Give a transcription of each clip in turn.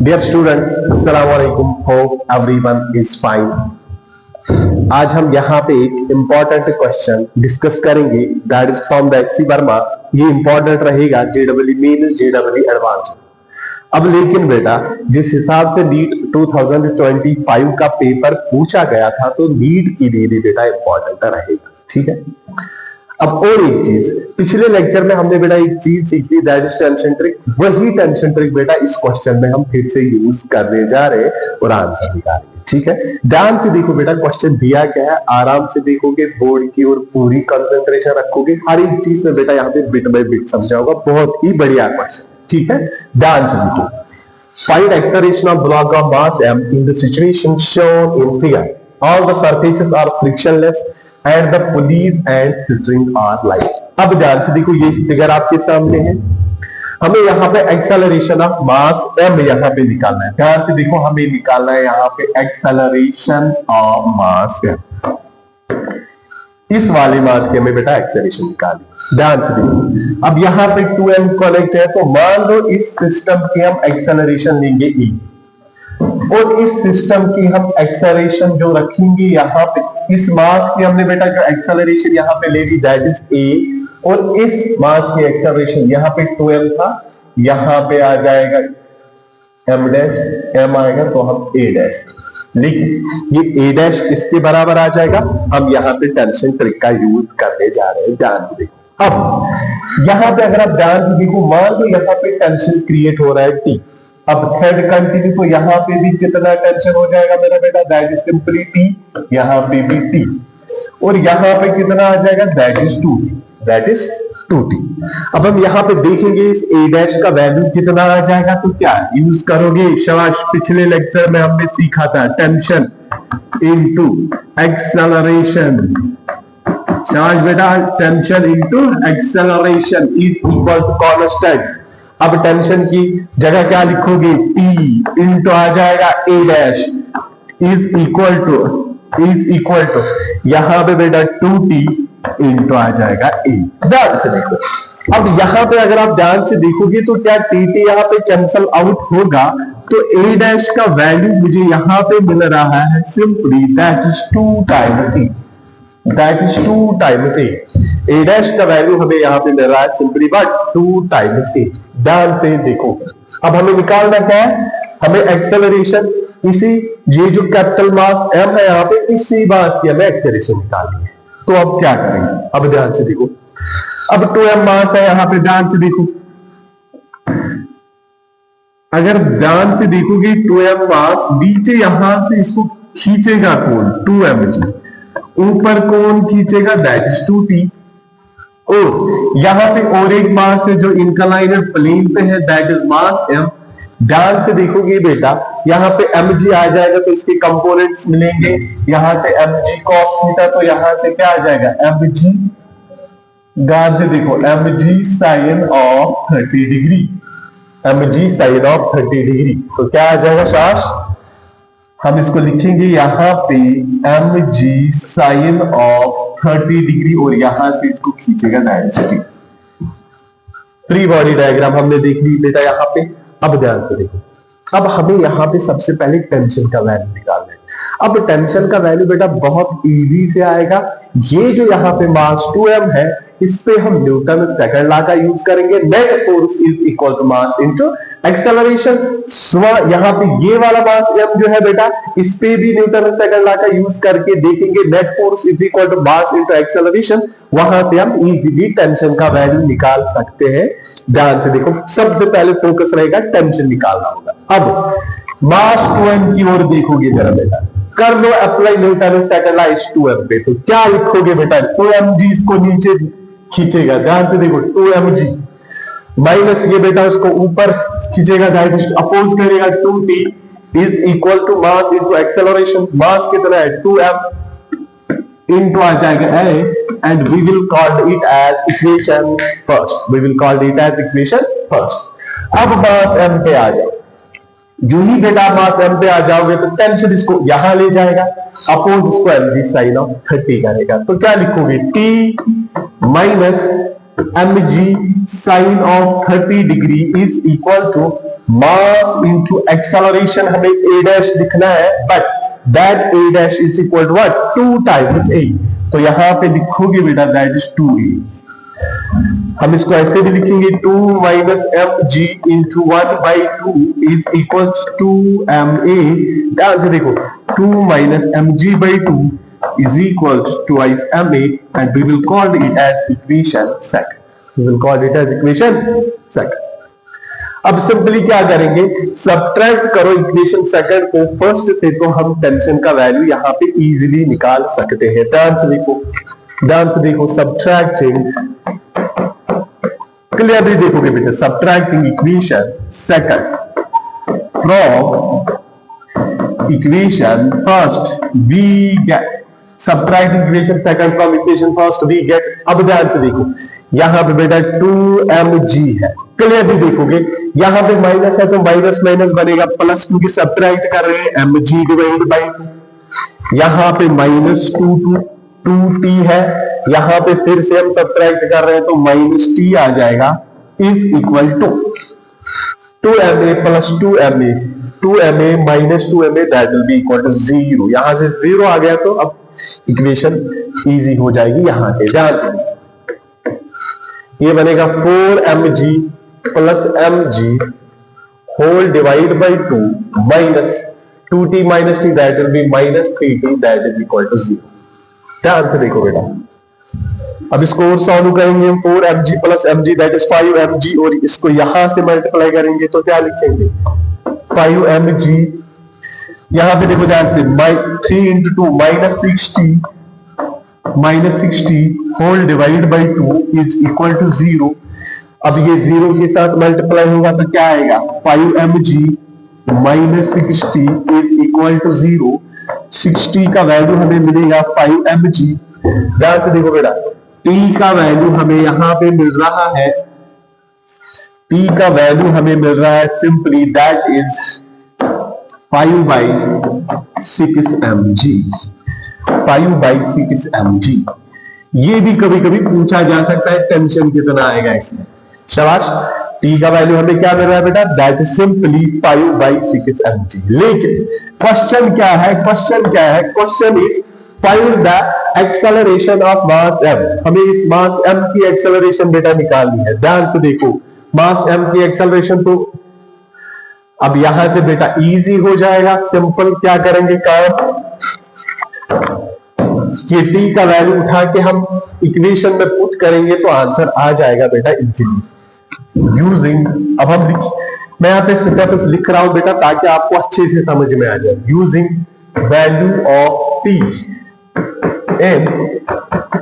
Dear students, अस्सलाम वालेकुम। Hope everyone is fine. आज हम यहाँ पे एक इंपॉर्टेंट क्वेश्चन डिस्कस करेंगे, that is from the SC Verma. ये इंपॉर्टेंट रहेगा जेडब्ल्यू मेंस, जेडब्ल्यू एडवांस। अब लेकिन बेटा, जिस हिसाब से नीट 2025 का पेपर पूछा गया था, तो नीट के लिए भी बेटा इंपॉर्टेंट रहेगा। ठीक है। अब और एक चीज, पिछले लेक्चर में हमने बेटा एक चीज सीखी, दैट इज टेंशन ट्रिक। वही टेंशन ट्रिक बेटा इस क्वेश्चन में हम फिर से यूज करने जा रहे हैं और आंसर निकालेंगे। ठीक है, ध्यान से देखो बेटा, क्वेश्चन दिया क्या है, आराम से देखोगे, बोर्ड की ओर पूरी कंसंट्रेशन रखोगे, हर एक चीज में बेटा यहाँ पे बिट बाय बिट समझाऊंगा। बहुत ही बढ़िया क्वेश्चन। ठीक है, ध्यान से देखो। Find acceleration of block of mass m in the situation shown in figure. All the surfaces are frictionless and the pulleys and string are light. अब ध्यान से देखो, ये फिगर आपके सामने है। हमें यहाँ पे एक्सेलरेशन ऑफ मास m यहाँ पे निकालना है। ध्यान से देखो, हमें निकालना है यहाँ पे एक्सेलरेशन ऑफ मास m। इस वाले मास के हमें बेटा एक्सेलरेशन निकालनी। ध्यान से देखो, अब यहाँ पे 2m कनेक्ट है, तो मान लो इस सिस्टम की हम एक्सेलरेशन लेंगे e, और इस सिस्टम की हम एक्सेलरेशन जो रखेंगे यहाँ पे, इस मास की हमने बेटा जो एक्सेलरेशन यहाँ पे ले ली, दैट इज a, और इस मास की एक्सेलरेशन यहाँ पे 2m था, यहाँ पे आ जाएगा m डैश, m आएगा तो हम a डैश। लेकिन ये a डैश किसके बराबर आ जाएगा, हम यहाँ पे टेंशन ट्रिक का यूज करने जा रहे हैं। ध्यान से देखो, अब यहाँ पे अगर आप ध्यान से देखो, मान लो यहाँ पे टेंशन क्रिएट हो रहा है T। अब थर्ड कंटिन्यू, तो यहाँ पे भी कितना टेंशन हो जाएगा मेरा बेटा, दैट इज सिंपली T। यहाँ पे भी T, और यहाँ पे कितना आ जाएगा, that is 2T, that is 2T। अब हम यहाँ पे देखेंगे इस A डैश का वैल्यू कितना आ जाएगा, तो क्या यूज करोगे, शाबाश। पिछले लेक्चर में हमने सीखा था टेंशन इनटू एक्सेलरेशन। शाबाश बेटा, tension into acceleration is equal to constant. अब टेंशन की जगह क्या लिखोगे, T इनटू आ जाएगा A dash is equal to यहां पे बेटा 2T इनटू आ जाएगा A। ध्यान से देखो, अब यहां पे अगर आप ध्यान से देखोगे तो क्या TT यहां पे कैंसल आउट होगा, तो A डैश का वैल्यू मुझे यहां पे मिल रहा है simply that is 2 times T, that is 2 times A। A dash का वैल्यू हमें यहाँ पे मिल रहा है सिंपली बट 2 टाइम्स A। ध्यान से देखो, अब हमें निकालना क्या है, हमें एक्सेलरेशन, इसी ये जो कैपिटल मास m है यहाँ पे, इसी मास की हमें एक्सेलरेशन निकालनी है। तो अब क्या करेंगे, अब ध्यान से देखो, अब 2m मास है यहाँ पे, ध्यान से देखो, अगर ध्यान से देखोगे 2m मास, नीचे यहां से इसको खींचेगा कौन, 2mg, ऊपर कौन खींचेगा, दैट इज 2T। और यहां पे और एक मास है जो इंक्लाइनेड प्लेन पे है, दैट इज मास m। ध्यान से देखोगे बेटा, यहाँ पे mg आ जाएगा तो इसके कंपोनेंट्स मिलेंगे, यहां से mg cos थीटा, तो यहां से क्या आ जाएगा, mg, ध्यान से देखो, mg sine of 30 degree, mg sine of 30 degree, तो क्या आ जाएगा शाश, हम इसको लिखेंगे यहाँ पे mg साइन ऑफ 30 डिग्री, और यहां से इसको खींचेगा 90। फ्री बॉडी डायग्राम हमने देख ली बेटा यहाँ पे। अब ध्यान से देखो, अब हमें यहाँ पे सबसे पहले टेंशन का वैल्यू निकालना है। अब टेंशन का वैल्यू बेटा बहुत इजी से आएगा। ये जो यहाँ पे मास 2m है, इस पे हम न्यूटन सेकंड लॉ का यूज करेंगे, net force is equal to mass into acceleration. यहाँ पे ये वाला मास m जो है बेटा, इस पे भी न्यूटन सेकंड लॉ का यूज करके देखेंगे, net force is equal to mass into acceleration. वहां से हम इजीली टेंशन का वैल्यू निकाल सकते हैं। ध्यान से देखो, सबसे पहले फोकस रहेगा टेंशन निकालना होगा। अब मास 2m की ओर देखोगे जरा बेटा, कर लो अप्लाई न्यूटन सेकंड लॉ इस 2m पे, तो क्या लिखोगे बेटा, 2mg इसको नीचे खींचेगा, ध्यान से देखो 2mg माइनस ये बेटा उसको ऊपर खींचेगा, अपोज करेगा 2T is equal to mass into acceleration. Mass कितना है, 2m इनटू आ जाएगा a, and we will call it as equation first, we will call it as equation first. अब मास m पे आ जाओ, जो ही बेटा मास m पे आ जाओगे तो टेंशन इसको यहां ले जाएगा, अपोज इसको mg साइन ऑफ 30 करेगा, तो क्या लिखोगे, T minus mg sin of 30 degree is equal to mass into acceleration, हमें a डैश लिखना है, but that a dash is equal to what, 2 times a। तो यहां पे लिखोगे बेटा दैट इज 2a। हम इसको ऐसे भी लिखेंगे 2 minus mg into 1/2 is equal to ma। ध्यान से देखो 2 minus mg/2 is equal to twice ma, and we will call it as equation second. We will call it as equation second. अब simply क्या करेंगे, सब्ट्रैक्ट करो equation second को first से, तो हम टेंशन का वैल्यू यहां पे इजीली निकाल सकते हैं। ध्यान से देखो सब्ट्रैक्टिंग, क्लियरली देखोगे बेटा, subtracting equation second from equation first we get, subtract equation second from equation first we get. अब ध्यान से देखो यहां पे बेटा 2mg है, क्लियरली देखोगे यहां पे माइनस है तो माइनस माइनस बनेगा प्लस, क्योंकि सब्ट्रैक्ट कर रहे हैं mg डिवाइड बाई 2। यहां पे माइनस 2t है, यहां पे फिर से हम सब्ट्रैक्ट कर रहे हैं तो माइनस t आ जाएगा, is equal to 2ma plus 2ma minus 2ma, that will be equal to 0। यहां से 0 आ गया तो अब इक्वेशन इजी हो जाएगी यहां से। ध्यान दें ये बनेगा 4mg plus mg whole divide by 2 minus 2t minus t, that will be minus 3t, that is equal to 0। ध्यान से देखो बेटा, अब इसको और सॉल्व करेंगे हम, 4mg plus mg that is 5mg, और इसको यहां से मल्टीप्लाई करेंगे तो क्या लिखेंगे 5mg। यहां पे देखो ध्यान से 3 into 2 minus 60 whole divide by 2 is equal to 0। अब ये 0 के साथ मल्टीप्लाई होगा तो क्या आएगा 5mg minus 60 is equal to 0। 60 का वैल्यू हमें मिलेगा 5mg। ध्यान से देखो बेटा, t का वैल्यू हमें यहां पे मिल रहा है, t का वैल्यू हमें मिल रहा है simply that is 5/6mg, 5/6mg। ये भी कभी कभी पूछा जा सकता है टेंशन कितना आएगा इसमें। शाबाश, t का वैल्यू हमें क्या मिल रहा है बेटा, दैट इज सिंपली 5/6mg। लेकिन क्वेश्चन क्या है, question is find the acceleration of mass m। हमें इस मास m की एक्सेलरेशन बेटा निकालनी है। ध्यान से देखो मास m की एक्सेलरेशन, तो अब यहां से बेटा इजी हो जाएगा, सिंपल क्या करेंगे काम, कि t का वैल्यू उठा के हम इक्वेशन में पुट करेंगे तो आंसर आ जाएगा बेटा इजीली यूजिंग। अब हम मैं यहाँ पे स्टेप्स लिख रहा हूं बेटा ताकि आपको अच्छे से समझ में आ जाए। यूजिंग वैल्यू ऑफ t इन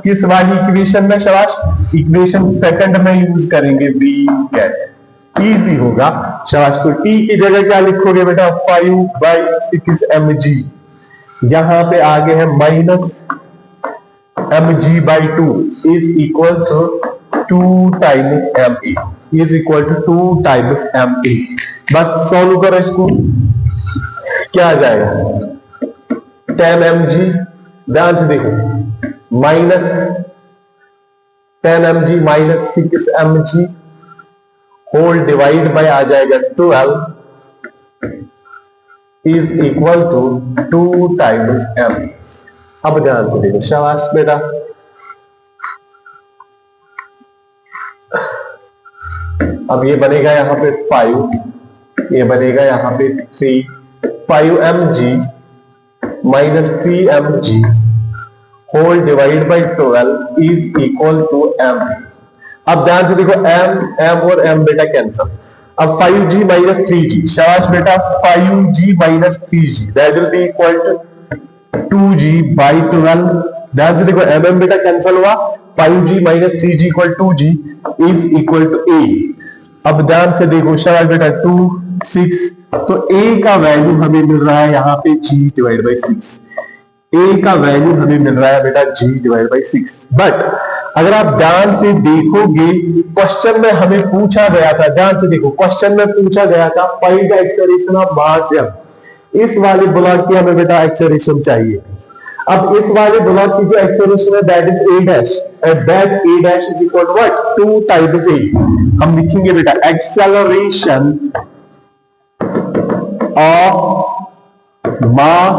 किस वाली इक्वेशन में, शाबाश इक्वेशन सेकंड में यूज करेंगे, वी गेट, इजी होगा शाबाश। तो t की जगह क्या लिखोगे बेटा 5/6mg, यहां पे आगे है minus mg/2 is equal to 2 times ma, is equal to 2 times ma। बस सॉल्व करो इसको, क्या आ जाएगा 10mg। ध्यान से देखो minus 10mg minus 6mg whole divide by आ जाएगा 12 is equal to 2 times m। अब ध्यान से देखो, शाबाश बेटा, अब ये बनेगा यहां पे 5, ये बनेगा यहां पे 3, 5mg minus 3mg whole divide by 12 is equal to m। अब ध्यान से देखो m और m बेटा कैंसल। अब 5g माइनस 3g, शाबाश बेटा 5g minus 3g that will be equal to 2g/12। ध्यान से देखो mm बेटा कैंसल हुआ, 5g minus 3g equal 2g is equal to a। अब ध्यान से देखो शाबाश बेटा 2 6, तो a का वैल्यू हमें मिल रहा है यहाँ पे g डिवाइड बाई 6, a का वैल्यू हमें मिल रहा है बेटा g डिवाइड बाई 6। बट अगर आप ध्यान से देखोगे क्वेश्चन में हमें पूछा गया था, ध्यान से देखो क्वेश्चन में पूछा गया था find the acceleration of mass m, इस वाले ब्लॉक की हमें बेटा एक्सेलरेशन चाहिए थी। अब इस वाले ब्लॉक की जो एक्सेलरेशन है that is a dash, and that a dash is equal to what 2 times a. हम लिखेंगे बेटा एक्सेलरेशन ऑफ मास,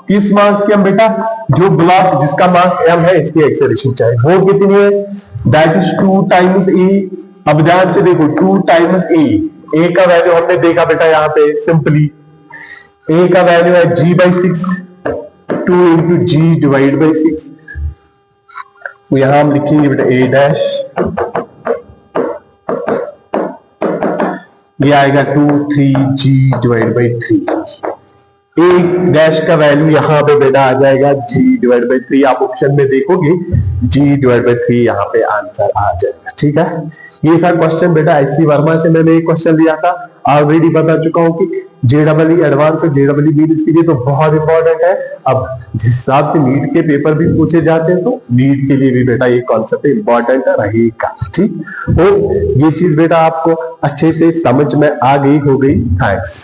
किस मास की हम बेटा, जो ब्लॉक जिसका मास m है इसकी एक्सेलरेशन चाहिए, वो कितनी है दैट इज 2 टाइम्स ए। अब ध्यान से देखो 2 टाइम्स ए का वैल्यू हमने देखा बेटा यहाँ पे सिंपली ए का वैल्यू है g/6, 2 into ji divide by 6, तो यहां हम लिखेंगे बेटा ए डैश, ये आएगा 2 3 g divide by 3। A dash का वैल्यू यहां पे बेटा आ जाएगा g डिवाइड बाई 3, आप ऑप्शन में देखोगे g डिवाइड बाई 3 यहां पे आंसर आ जाएगा। ठीक है, ये था क्वेश्चन बेटा एससी वर्मा से मैंने एक क्वेश्चन लिया था, ऑलरेडी बता चुका हूं कि जेडबलई एडवांस और जेडबलई मीन इसके लिए तो बहुत इंपॉर्टेंट है। अब जिस हिसाब से नीट के पेपर भी पूछे जाते हैं तो नीट के लिए भी बेटा ये कॉन्सेप्ट इंपॉर्टेंट रहेगा। ठीक, और ये चीज बेटा आपको अच्छे से समझ में आ गई हो गई। थैंक्स।